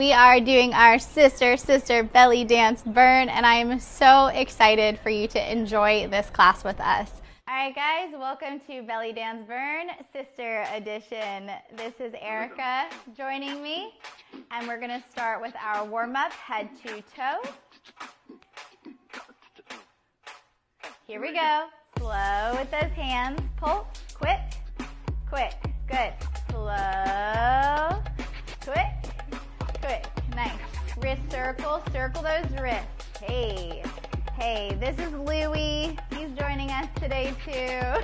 We are doing our sister belly dance burn, and I am so excited for you to enjoy this class with us. All right, guys, welcome to Belly Dance Burn, Sister Edition. This is Erica joining me, and we're going to start with our warm-up, head to toe. Here we go. Slow with those hands. Pull, quick, quick, good. Slow, quick. Quick, nice. Wrist circle, circle those wrists. Hey, this is Louie. He's joining us today too.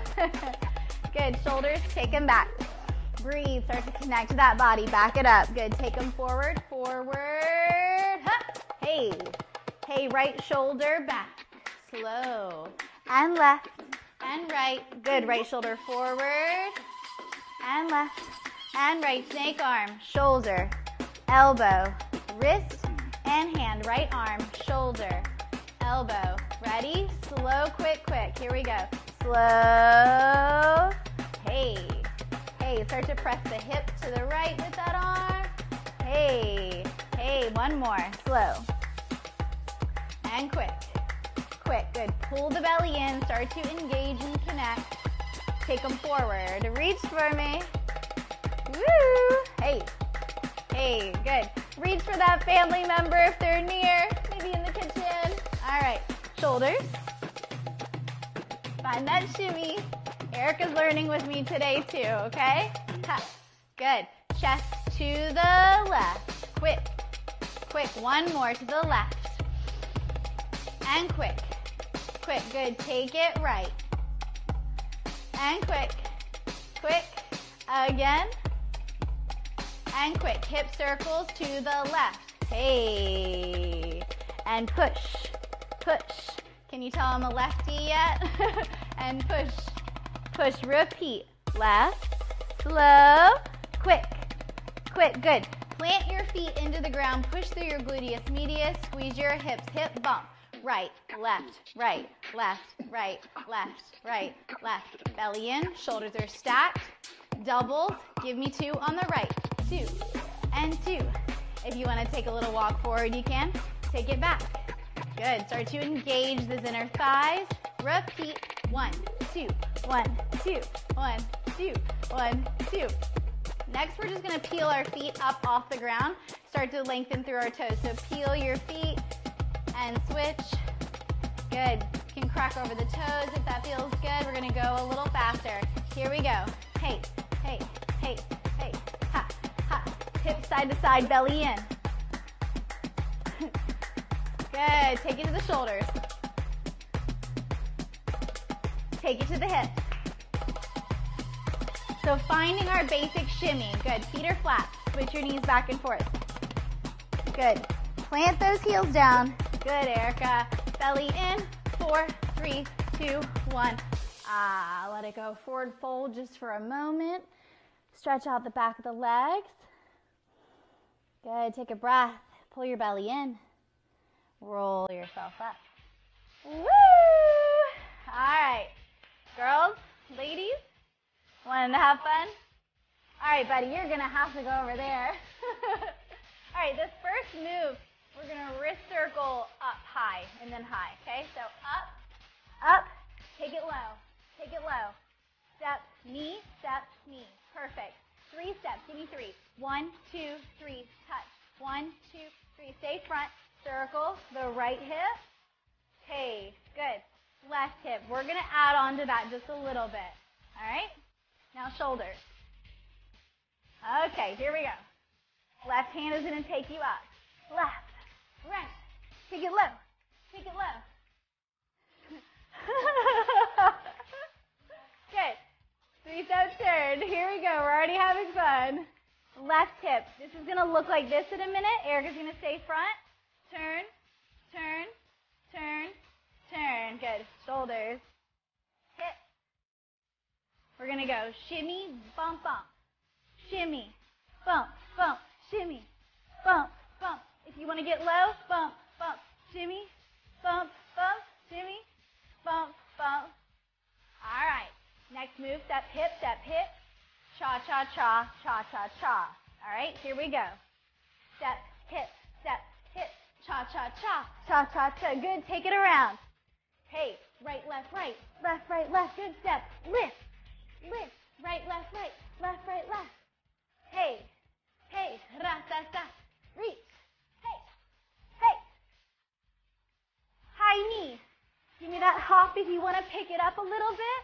Good, shoulders, take them back. Breathe, start to connect to that body, back it up. Good, take them forward, huh. Hey, right shoulder back. Slow, and left, and right. Good, right shoulder forward, and left, and right. Snake arm, shoulder, elbow, wrist, and hand. Right arm, shoulder, elbow. Ready? Slow, quick, quick. Here we go. Slow. Hey. Start to press the hip to the right with that arm. Hey. One more. Slow. And quick. Quick. Good. Pull the belly in. Start to engage and connect. Take them forward. Reach for me. Woo. Hey, good. Reach for that family member if they're near, maybe in the kitchen. All right, shoulders. Find that shimmy. Erica's learning with me today too, okay? Ha. Good. Chest to the left. Quick. One more to the left. And quick. Good. Take it right. And quick. Again. And quick, hip circles to the left. Hey, and push. Can you tell I'm a lefty yet? And push, repeat. Left, slow, quick, good. Plant your feet into the ground, push through your gluteus medius, squeeze your hips, hip bump. Right, left, left. Belly in, shoulders are stacked. Doubles, give me 2 on the right. 2 and 2. If you want to take a little walk forward, you can. Take it back. Good. Start to engage those inner thighs. Repeat. 1, 2, 1, 2, 1, 2, 1, 2. Next, we're just going to peel our feet up off the ground. Start to lengthen through our toes. So peel your feet and switch. Good. You can crack over the toes if that feels good. We're going to go a little faster. Here we go. Hey. Hips side to side, belly in. Good. Take it to the shoulders. Take it to the hips. So finding our basic shimmy. Good. Feet are flat. Switch your knees back and forth. Good. Plant those heels down. Good, Erica. Belly in. 4, 3, 2, 1. Let it go. Forward fold just for a moment. Stretch out the back of the legs. Good. Take a breath. Pull your belly in. Roll yourself up. Woo! All right. Girls, ladies, wanting to have fun? All right, buddy, you're going to have to go over there. All right, this first move, we're going to wrist circle up high and then high, okay? So up, take it low. Step, knee, perfect. 3 steps, give me 3. 1, 2, 3, touch. 1, 2, 3, stay front, circle the right hip. Hey, good. Left hip, we're going to add on to that just a little bit, all right? Now shoulders. Okay, here we go. Left hand is going to take you up. Left, right, take it low. Good. 3-step turn. Here we go. We're already having fun. Left hip. This is going to look like this in a minute. Erica's going to stay front. Turn. Good. Shoulders. Hip. We're going to go shimmy, bump. Shimmy, bump. Shimmy, bump. If you want to get low, bump. Shimmy, bump. Shimmy, bump. All right. Next move, step, hip. Cha-cha-cha. All right, here we go. Step, cha-cha-cha, cha-cha-cha. Good, take it around. Hey, right, left, right, left, right, left. Good step. Lift, lift, right, left, left, right, left. Hey, hey, ra-ta-ta. Reach. Hey, hey. High knee. Give me that hop if you want to pick it up a little bit.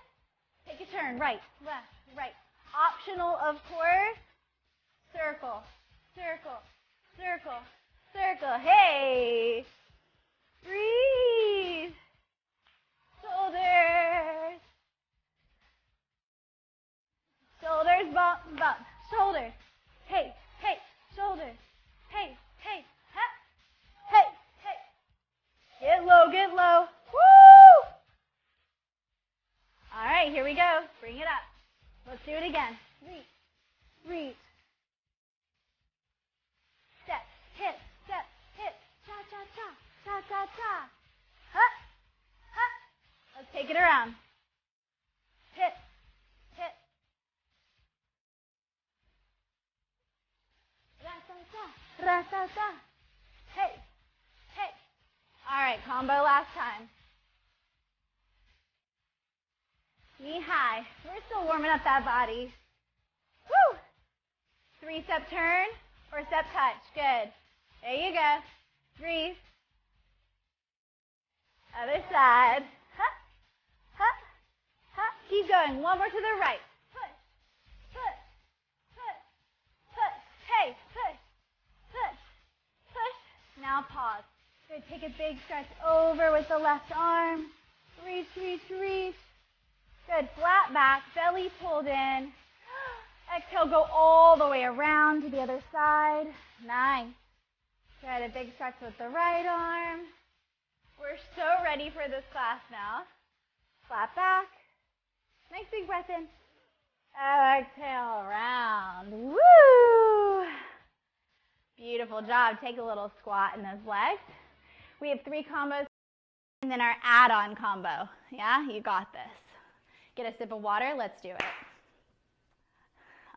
Take a turn. Right, left, right. Optional, of course. Circle, circle, circle, circle. Hey. Breathe. Shoulders. Shoulders, bump, bump. Shoulders. Hey, hey. Shoulders. Hey, hey. Ha. Hey, hey. Get low, get low. Woo! All right, here we go. Bring it up. Let's do it again. Reach, reach. Step, hip, step, hip. Cha-cha-cha, cha-cha-cha. Ha, ha. Let's take it around. Hip, hip. Ra-ta-ta, ra-ta-ta. Hey, hey. All right, combo last time. Knee high. We're still warming up that body. Woo! 3-step turn or step touch. Good. There you go. Breathe. Other side. Huh, huh, huh. Keep going. One more to the right. Push, push, push, push. Hey, push, push, push. Now pause. Good. Take a big stretch over with the left arm. Reach, reach, reach. Good. Flat back. Belly pulled in. Exhale, go all the way around to the other side. Nice. Good. A big stretch with the right arm. We're so ready for this class now. Flat back. Nice big breath in. Exhale, around. Woo! Beautiful job. Take a little squat in those legs. We have 3 combos and then our add-on combo. Yeah, you got this. Get a sip of water. Let's do it.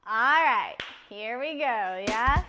All right, here we go, yeah?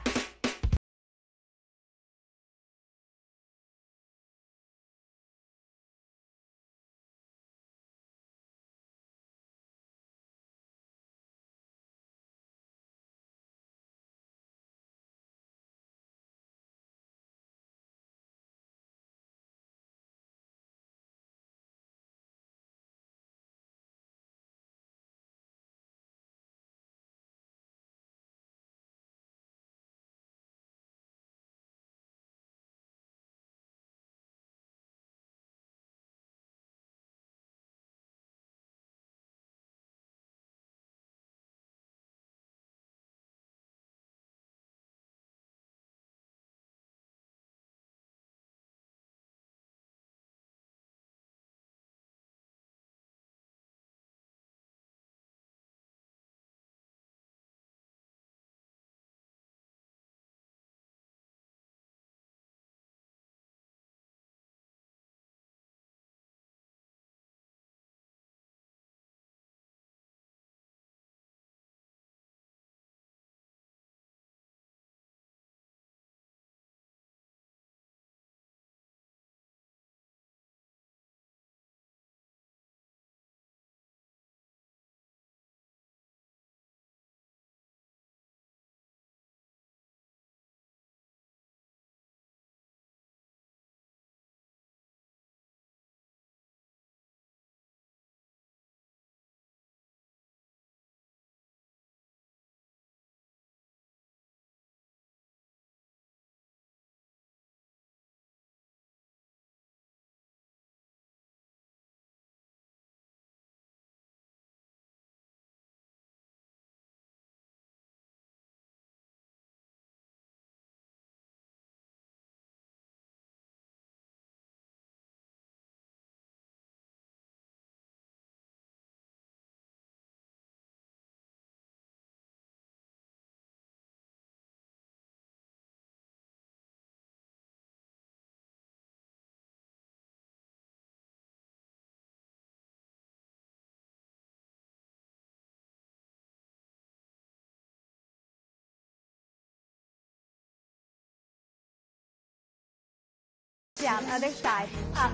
down, other side, up.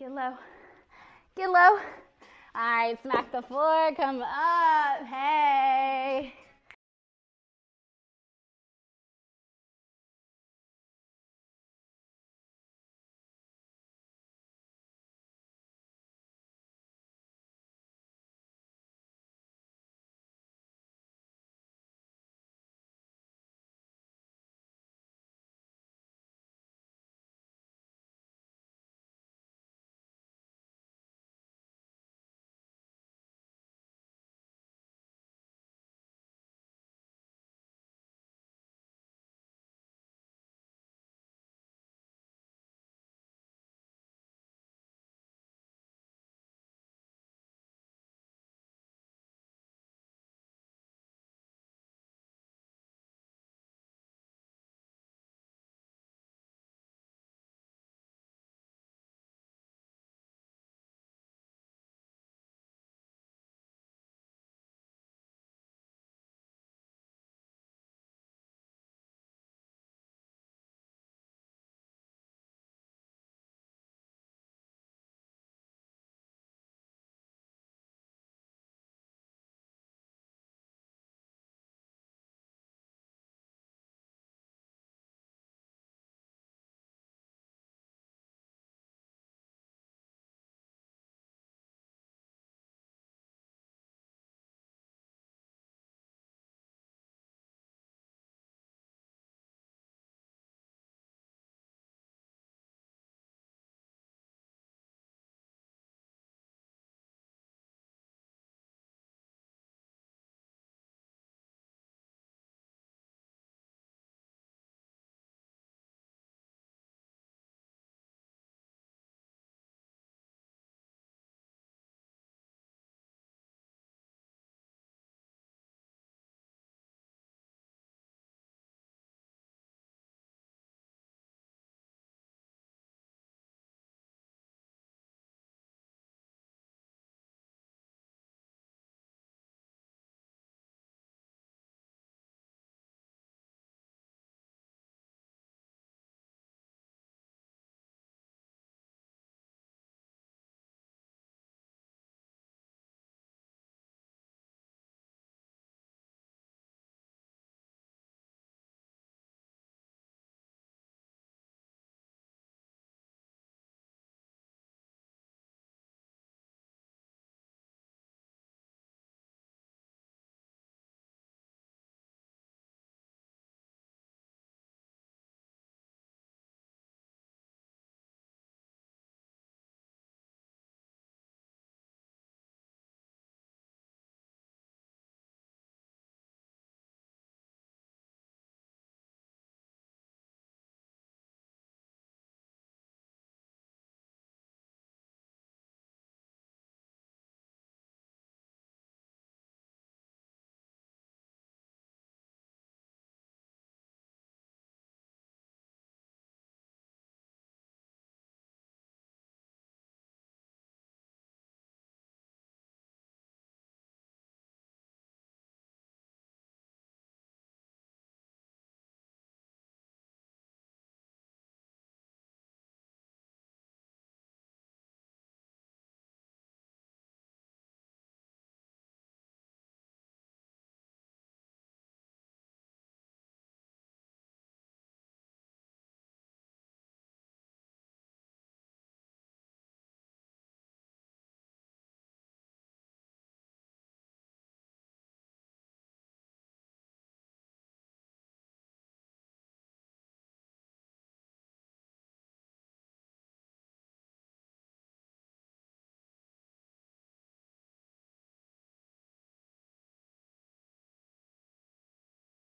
Get low. Get low. All right, smack the floor, come up. Hey.